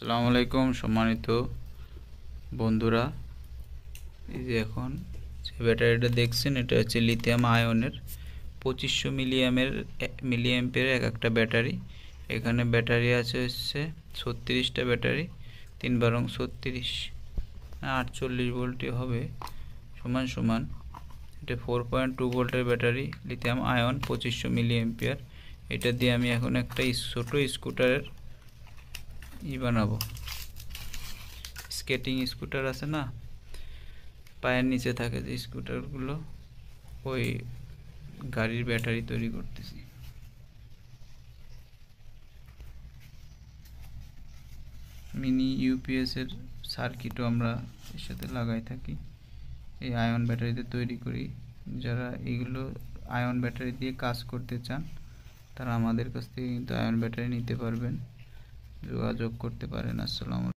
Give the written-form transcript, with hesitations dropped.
আসসালামু আলাইকুম সম্মানিত বন্ধুরা। এই যে এখন যে ব্যাটারিটা দেখছেন এটা হচ্ছে লিথিয়াম আয়নের 2500 মিলিঅ্যাম্পিয়ার একটা ব্যাটারি। এখানে ব্যাটারি আছে হচ্ছে 36টা ব্যাটারি, 3 বারং 36, 48 ভোল্টই হবে সমান সমান। এটা 4.2 ভোল্টের ব্যাটারি, লিথিয়াম আয়ন 2500 মিলিঅ্যাম্পিয়ার। এটা দিয়ে আমি এখন একটা ছোট স্কুটারের বানাবো। স্কেটিং স্কুটার আছে না, পায়ের নিচে থাকে যে স্কুটারগুলো, ওই গাড়ির ব্যাটারি তৈরি করতেছি। মিনি ইউপিএস এর সার্কিটও আমরা এর সাথে লাগাই থাকি, এই আয়ন ব্যাটারিতে তৈরি করি। যারা এগুলো আয়ন ব্যাটারি দিয়ে কাজ করতে চান তারা আমাদের কাছ থেকে কিন্তু আয়ন ব্যাটারি নিতে পারবেন, যোগাযোগ করতে পারেন। আসসালামু আলাইকুম।